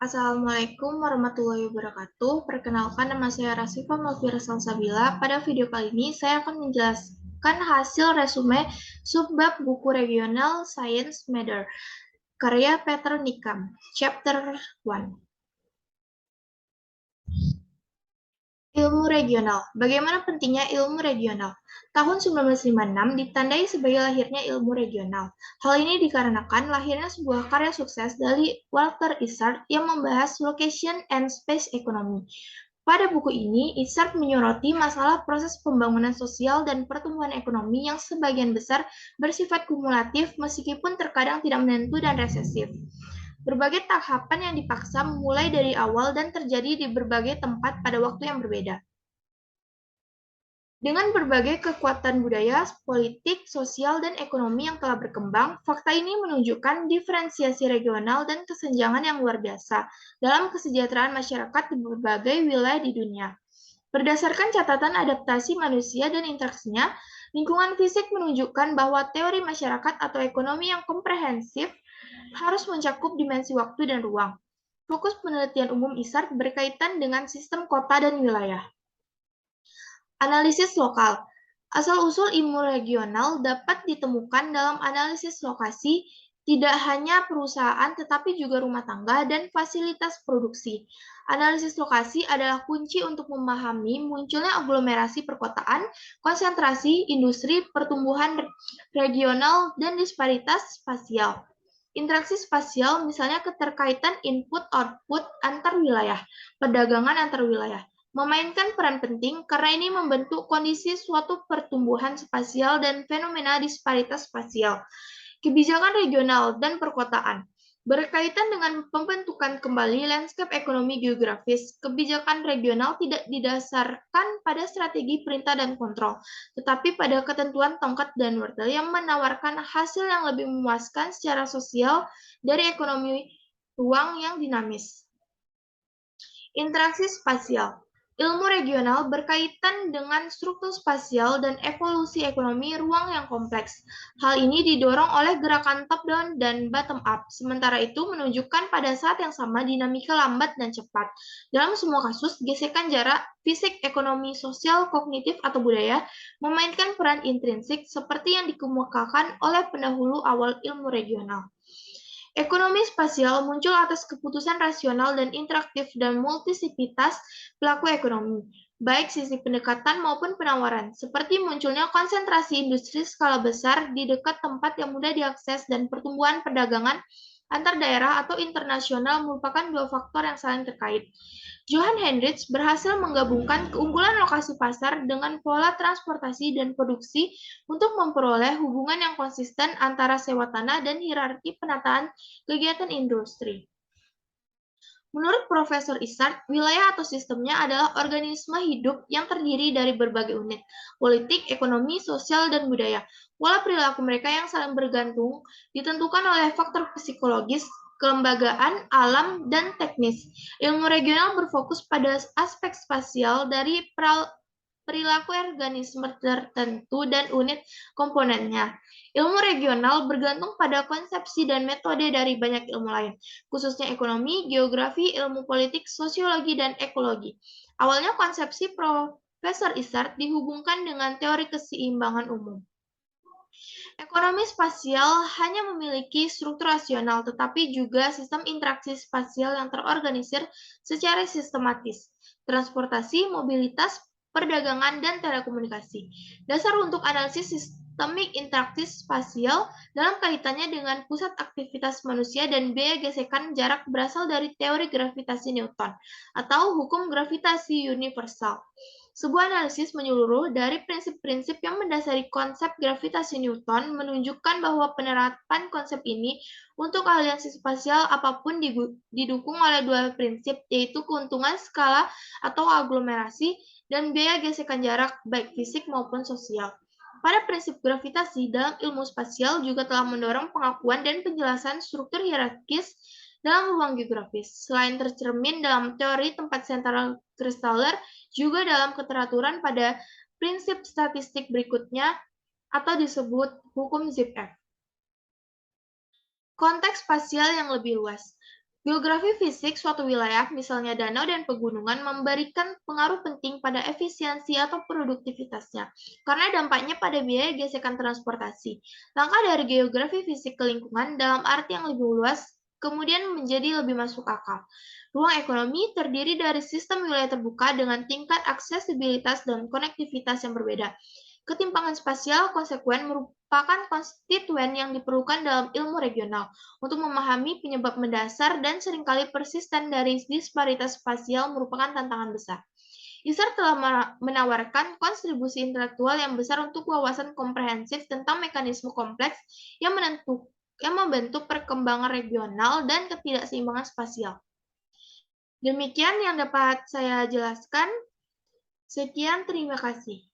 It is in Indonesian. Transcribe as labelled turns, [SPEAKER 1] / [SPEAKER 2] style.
[SPEAKER 1] Assalamualaikum warahmatullahi wabarakatuh. Perkenalkan, nama saya Rasifa Malvira Salsabila. Pada video kali ini, saya akan menjelaskan hasil resume subbab buku Regional Science Matter, karya Peter Nikam, Chapter 1. Ilmu regional. Bagaimana pentingnya ilmu regional? Tahun 1956 ditandai sebagai lahirnya ilmu regional. Hal ini dikarenakan lahirnya sebuah karya sukses dari Walter Isard yang membahas location and space economy. Pada buku ini, Isard menyoroti masalah proses pembangunan sosial dan pertumbuhan ekonomi yang sebagian besar bersifat kumulatif meskipun terkadang tidak menentu dan resesif. Berbagai tahapan yang dipaksa mulai dari awal dan terjadi di berbagai tempat pada waktu yang berbeda. Dengan berbagai kekuatan budaya, politik, sosial, dan ekonomi yang telah berkembang, fakta ini menunjukkan diferensiasi regional dan kesenjangan yang luar biasa dalam kesejahteraan masyarakat di berbagai wilayah di dunia. Berdasarkan catatan adaptasi manusia dan interaksinya, lingkungan fisik menunjukkan bahwa teori masyarakat atau ekonomi yang komprehensif harus mencakup dimensi waktu dan ruang. Fokus penelitian umum Isard berkaitan dengan sistem kota dan wilayah. Analisis lokal. Asal-usul ilmu regional dapat ditemukan dalam analisis lokasi, tidak hanya perusahaan tetapi juga rumah tangga dan fasilitas produksi. Analisis lokasi adalah kunci untuk memahami munculnya aglomerasi perkotaan, konsentrasi industri, pertumbuhan regional, dan disparitas spasial. Interaksi spasial misalnya keterkaitan input-output antar wilayah, perdagangan antar wilayah, memainkan peran penting karena ini membentuk kondisi suatu pertumbuhan spasial dan fenomena disparitas spasial. Kebijakan regional dan perkotaan berkaitan dengan pembentukan kembali landscape ekonomi geografis. Kebijakan regional tidak didasarkan pada strategi perintah dan kontrol, tetapi pada ketentuan tongkat dan wortel yang menawarkan hasil yang lebih memuaskan secara sosial dari ekonomi ruang yang dinamis. Interaksi spasial. Ilmu regional berkaitan dengan struktur spasial dan evolusi ekonomi ruang yang kompleks. Hal ini didorong oleh gerakan top-down dan bottom-up, sementara itu menunjukkan pada saat yang sama dinamika lambat dan cepat. Dalam semua kasus, gesekan jarak, fisik, ekonomi, sosial, kognitif, atau budaya memainkan peran intrinsik seperti yang dikemukakan oleh pendahulu awal ilmu regional. Ekonomi spasial muncul atas keputusan rasional dan interaktif dan multisipitas pelaku ekonomi, baik sisi pendekatan maupun penawaran, seperti munculnya konsentrasi industri skala besar di dekat tempat yang mudah diakses dan pertumbuhan perdagangan antar daerah atau internasional merupakan dua faktor yang saling terkait. Johan Hendricks berhasil menggabungkan keunggulan lokasi pasar dengan pola transportasi dan produksi untuk memperoleh hubungan yang konsisten antara sewa tanah dan hierarki penataan kegiatan industri. Menurut Profesor Isard, wilayah atau sistemnya adalah organisme hidup yang terdiri dari berbagai unit, politik, ekonomi, sosial, dan budaya. Pola perilaku mereka yang saling bergantung ditentukan oleh faktor psikologis, kelembagaan, alam, dan teknis. Ilmu regional berfokus pada aspek spasial dari perilaku organisme tertentu dan unit komponennya. Ilmu regional bergantung pada konsepsi dan metode dari banyak ilmu lain, khususnya ekonomi, geografi, ilmu politik, sosiologi, dan ekologi. Awalnya konsepsi Profesor Isard dihubungkan dengan teori keseimbangan umum. Ekonomi spasial hanya memiliki struktur rasional, tetapi juga sistem interaksi spasial yang terorganisir secara sistematis. Transportasi, mobilitas, perdagangan, dan telekomunikasi. Dasar untuk analisis sistemik interaksi spasial dalam kaitannya dengan pusat aktivitas manusia dan biaya gesekan jarak berasal dari teori gravitasi Newton atau hukum gravitasi universal. Sebuah analisis menyeluruh dari prinsip-prinsip yang mendasari konsep gravitasi Newton menunjukkan bahwa penerapan konsep ini untuk aliansi spasial apapun didukung oleh dua prinsip, yaitu keuntungan skala atau aglomerasi dan biaya gesekan jarak, baik fisik maupun sosial. Pada prinsip gravitasi dalam ilmu spasial juga telah mendorong pengakuan dan penjelasan struktur hierarkis dalam ruang geografis. Selain tercermin dalam teori tempat sentral kristaller, juga dalam keteraturan pada prinsip statistik berikutnya atau disebut hukum ZIPF. Konteks spasial yang lebih luas. Geografi fisik suatu wilayah, misalnya danau dan pegunungan, memberikan pengaruh penting pada efisiensi atau produktivitasnya, karena dampaknya pada biaya gesekan transportasi. Langkah dari geografi fisik ke lingkungan dalam arti yang lebih luas kemudian menjadi lebih masuk akal. Ruang ekonomi terdiri dari sistem wilayah terbuka dengan tingkat aksesibilitas dan konektivitas yang berbeda. Ketimpangan spasial konsekuen merupakan konstituen yang diperlukan dalam ilmu regional untuk memahami penyebab mendasar dan seringkali persisten dari disparitas spasial merupakan tantangan besar. ISAR telah menawarkan kontribusi intelektual yang besar untuk wawasan komprehensif tentang mekanisme kompleks yang membentuk perkembangan regional dan ketidakseimbangan spasial. Demikian yang dapat saya jelaskan. Sekian, terima kasih.